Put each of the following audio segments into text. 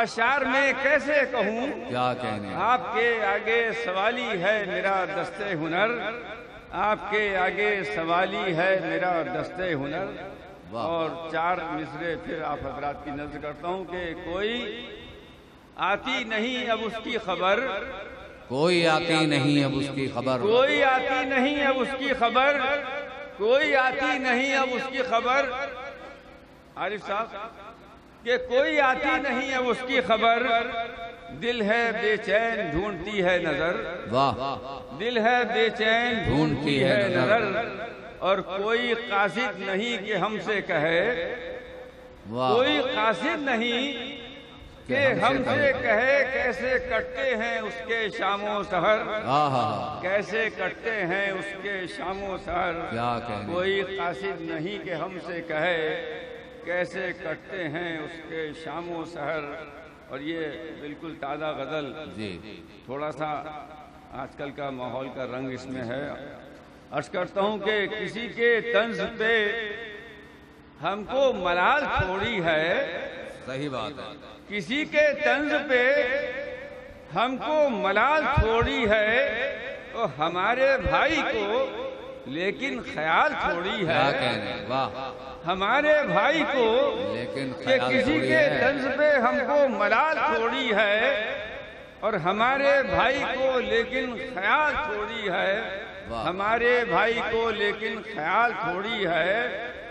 اشعار میں کیسے کہوں کیا کہنے آپ کے آگے سوالی ہے میرا دستے ہنر، آپ کے آگے سوالی ہے میرا دستے ہنر۔ اور 4 مصرے پھر آپ حضرات کی نظر کرتا ہوں کہ کوئی آتی نہیں اب اس کی خبر، کوئی آتی نہیں اب اس کی خبر، کوئی آتی نہیں اب اس کی خبر، کوئی آتی نہیں اب اس کی خبر۔ عارف صاحب کہ کوئی آتی نہیں اب اس کی خبر، دل ہے بے چین ڈھونڈتی ہے نظر، واہ، دل ہے بے چین ڈھونڈتی ہے نظر، اور کوئی قاصد نہیں کہ ہم سے کہے، کوئی قاصد نہیں کہ ہم سے کہے کیسے کٹتے ہیں اس کے شام و سحر، کیسے کٹتے ہیں اس کے شام و سحر۔ کوئی قاصد نہیں کہ ہم سے کہے کیسے کٹتے ہیں اس کے شام و سحر۔ اور یہ بالکل تازہ غزل، تھوڑا سا آج کل کا ماحول کا رنگ اس میں ہے۔ عرض کرتا ہوں کہ کسی کے طنز پہ ہم کو ملال تھوڑی ہے، صحیح بات ہے، کسی کے طنز پہ ہم کو ملال تھوڑی ہے، تو ہمارے بھائی کو لیکن خیال تھوڑی ہے، ہمارے بھائی کو کہ کسی کے طنز پہ ہم کو ملال تھوڑی ہے، اور ہمارے بھائی کو لیکن خیال تھوڑی ہے، ہمارے بھائی کو لیکن خیال تھوڑی ہے۔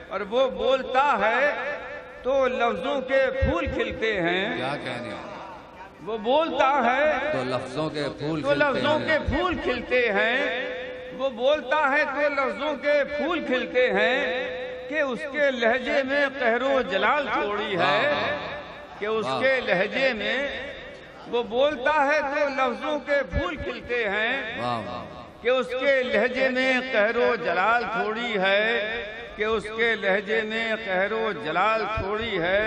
اور وہ بولتا ہے تو لفظوں کے پھول کھلتے ہیں، کیا کہنے، وہ بولتا ہے تو لفظوں کے پھول کھلتے ہیں، وہ بولتا ہے تو لفظوں کے پھول کھلتے ہیں، کہ اس کے لہجے میں قہر و جلال تھوڑی ہے، کہ اس کے لہجے میں وہ بولتا ہے تو لفظوں کے پھول کھلتے ہیں، کہ اس کے لہجے میں قہر و جلال تھوڑی ہے، کہ اس کے لہجے میں قہر و جلال تھوڑی ہے۔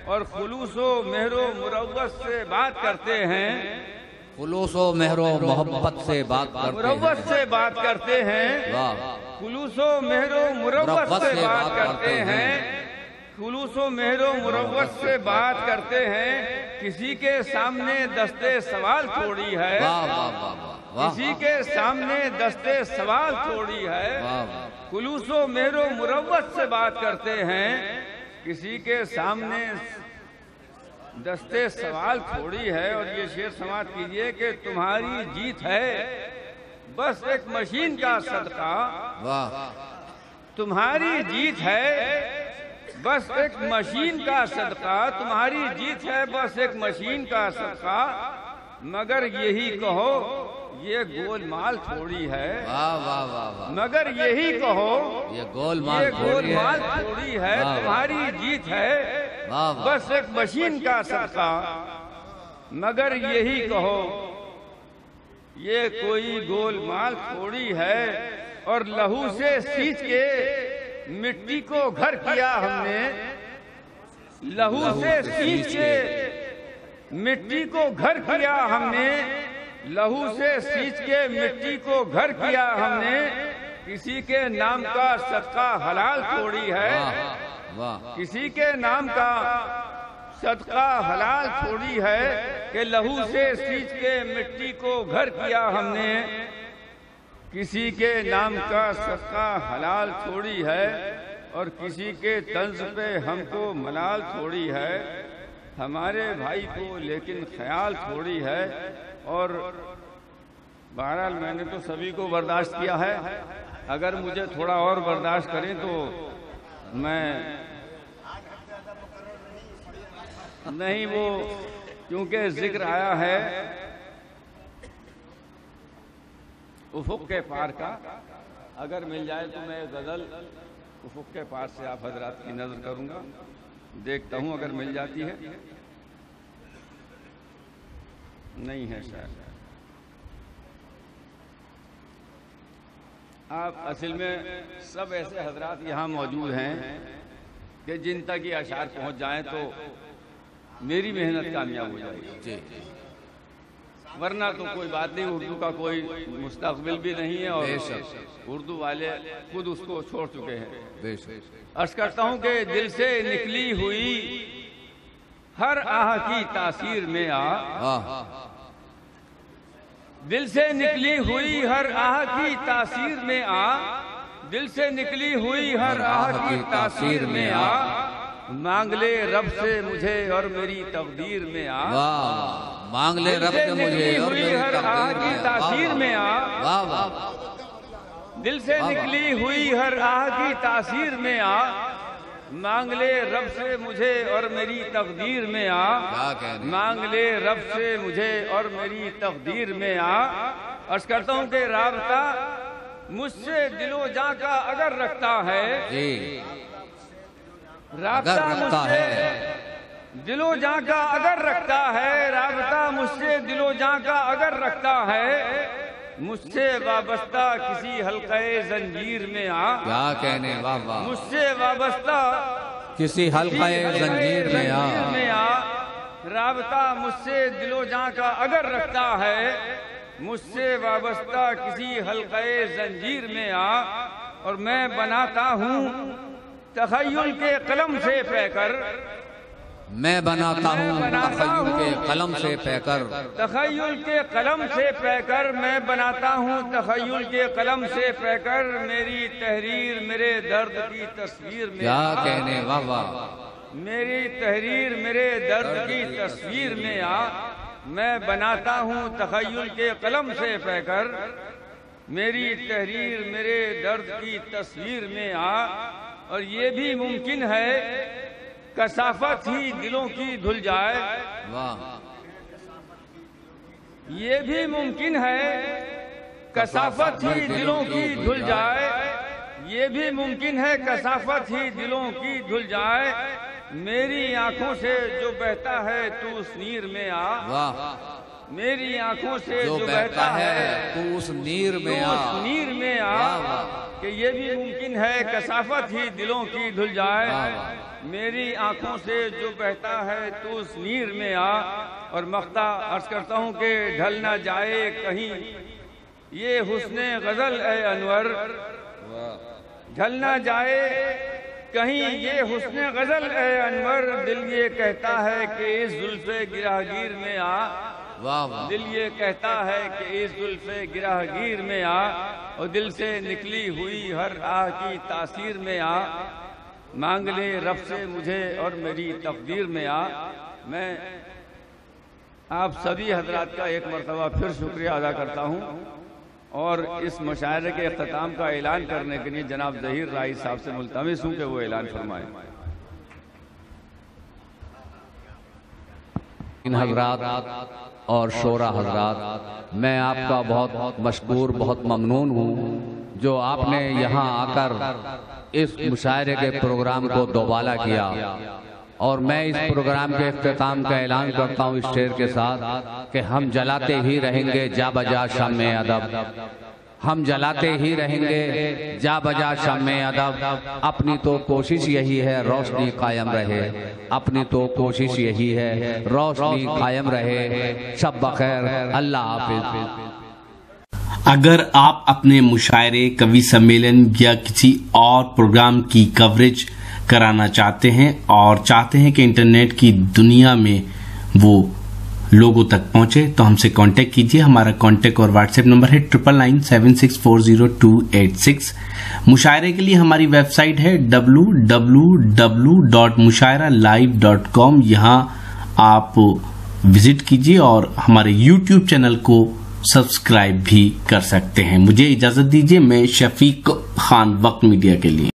اور خلوص و مہر و مروت سے بات کرتے ہیں، خلوص و مہر و محبت سے بات کرتے ہیں، خلوص و مہر و مروت سے بات کرتے ہیں، خلوص و مہر و مروت سے بات کرتے ہیں۔ کسی کے سامنے دستے سوال تھوڑی ہے، کسی کے سامنے دستے سوال تھوڑی ہے، خلوص و مہر و مروت سے بات کرتے ہیں، کسی کے سامنے دستے سوال تھوڑی ہے۔ اور یہ شعر سماعت کیجئے کہ تمہاری جیت ہے بس ایک مشین کا صدقہ، تمہاری جیت ہے بس ایک مشین کا صدقہ، تمہاری جیت ہے بس ایک مشین کا صدقہ، مگر یہی کہو یہ گول مال تھوڑی ہے، مگر یہی کہو یہ گول مال تھوڑی ہے، تمہاری جیت ہے بس ایک مشین کا صدقہ، مگر یہی کہو یہ کوئی گول مال تھوڑی ہے۔ اور لہو سے سینچ کے مٹی کو گھر کیا ہم نے، لہو سے سینچ کے مٹی کو گھر کیا ہم نے، لہو سے سینچ کے مٹی کو گھر کیا ہم نے، کسی کے نام کا صدقہ حلال تھوڑی ہے، کسی کے نام کا صدقہ حلال تھوڑی ہے، کہ لہو سے سینچ کے مٹی کو گھر کیا ہم نے، کسی کے نام کا صدقہ حلال تھوڑی ہے، اور کسی کے طنز پہ ہم کو ملال تھوڑی ہے، ہمارے بھائی کو لیکن خیال تھوڑی ہے۔ اور بہرحال میں نے تو سبھی کو برداشت کیا ہے، اگر مجھے تھوڑا اور برداشت کریں تو میں نہیں، وہ کیونکہ ذکر آیا ہے افق کے پار کا، اگر مل جائے تو میں غزل افق کے پار سے آپ حضرات کی نظر کروں گا، دیکھتا ہوں اگر مل جاتی ہے، نہیں ہے شاید۔ آپ اصل میں سب ایسے حضرات یہاں موجود ہیں کہ جن تک یہ اشعار پہنچ جائیں تو میری محنت کامیاب ہو جائے گی، ورنہ تو کوئی بات نہیں، اردو کا کوئی مستقبل بھی نہیں ہے، اور اردو والے خود اس کو چھوڑ چکے ہیں۔ عرض کرتا ہوں کہ دل سے نکلی ہوئی ہر آہ کی تاثیر میں آ، واہ دل سے نکلی ہوئی ہر آہ کی تاثیر میں آ، دل سے نکلی ہوئی ہر آہ کی تاثیر میں آ، مانگ لے رب سے مجھے اور میری تقدیر میں آ، واہ، مانگ لے رب سے مجھے اور میری ہر آہ کی تاثیر میں آ، واہ واہ، دل سے نکلی ہوئی ہر آہ کی تاثیر میں آ، مانگ لے رب سے مجھے اور میری تقدیر میں آ، کیا کہنے، مانگ لے رب سے مجھے اور میری تقدیر میں آ۔ عرض کرتا ہوں کہ رابطہ مجھ سے دل و جاں کا اگر رکھتا ہے، جی رابطہ اگر مجھ رکھتا سے ہے، دل و جاں کا اگر رکھتا ہے، رابطہ مجھ سے دل و جاں کا اگر رکھتا ہے، مجھ سے وابستہ کسی حلقہ زنجیر میں آ، کیا کہنے، واہ واہ، مجھ سے وابستہ کسی حلقہ زنجیر میں آ، رابطہ مجھ سے دل و جاں کا اگر رکھتا ہے، مجھ سے وابستہ کسی حلقہ زنجیر میں آ، اور میں بناتا ہوں تخیل کے قلم سے پیکر، میں بناتا ہوں تخیل کے قلم سے پیکر، تخیل کے قلم سے پیکر، میں بناتا ہوں تخیل کے قلم سے پیکر، میری تحریر میرے درد کی تصویر میں کیا آ، کہنے، واہ واہ، میری تحریر میرے درد کی تصویر میں آ، میں بناتا ہوں تخیل کے قلم سے پیکر، میری تحریر میرے درد کی تصویر میں آ، اور یہ بھی ممکن ہے کثافت ہی دلوں کی دھل جائے، واہ، یہ بھی ممکن ہے کثافت ہی دلوں کی دھل جائے، یہ بھی ممکن ہے کثافت ہی دلوں کی دھل جائے، میری آنکھوں سے جو بہتا ہے تو اس نیر میں آ، واہ، میری آنکھوں سے جو بہتا ہے تو اس نیر میں تو آ، اس نیر میں آ، واہ واہ، کہ یہ بھی ممکن ہے کثافت ہی دلوں کی دھل جائے، واہ، میری آنکھوں سے جو بہتا ہے تو اس نیر میں آ، اور مقطع عرض کرتا ہوں کہ ڈھل نہ جائے کہیں یہ حسن غزل اے انور، ڈھل نہ جائے کہیں یہ حسن غزل اے انور، دل یہ کہتا ہے کہ اس زلف گرہ گیر میں آ، واہ واہ، دل یہ کہتا ہے کہ اس زلف گرہ گیر میں آ، اور دل سے نکلی ہوئی ہر آہ کی تاثیر میں آ، مانگ لے رب سے مجھے اور میری تقدیر میں آ۔ میں آپ سبھی حضرات کا ایک مرتبہ پھر شکریہ ادا کرتا ہوں، اور اس مشاعرے کے اختتام کا اعلان کرنے کے لیے جناب ظہیر رائی صاحب سے ملتمس ہوں کہ وہ اعلان فرمائیں۔ ان حضرات اور شورا حضرات، میں آپ کا بہت مشکور، بہت ممنون ہوں جو آپ نے یہاں آ کر اس مشاعرے کے پروگرام کو دوبالا کیا، اور میں اس پروگرام کے اختتام کا اعلان کرتا ہوں اس شعر کے ساتھ کہ ہم جلاتے ہی رہیں گے جا بجا شمع ادب، ہم جلاتے ہی رہیں گے جا بجا شمع ادب، اپنی تو کوشش یہی ہے روشنی قائم رہے، اپنی تو کوشش یہی ہے روشنی قائم رہے، شب بخیر، اللہ حافظ۔ اگر آپ اپنے مشاعرے، کوی سمیلن یا کسی اور پروگرام کی کوریج کرانا چاہتے ہیں اور چاہتے ہیں کہ انٹرنیٹ کی دنیا میں وہ لوگوں تک پہنچے تو ہم سے کانٹیکٹ کیجئے۔ ہمارا کانٹیکٹ اور واٹس ایپ نمبر ہے 9997640286۔ مشاعرے کے لیے ہماری ویب سائٹ ہے www.mushairalive.com، یہاں آپ وزٹ کیجئے اور ہمارے یوٹیوب چینل کو سبسکرائب بھی کر سکتے ہیں۔ مجھے اجازت دیجئے، میں شفیق خان، وقت میڈیا کے لیے۔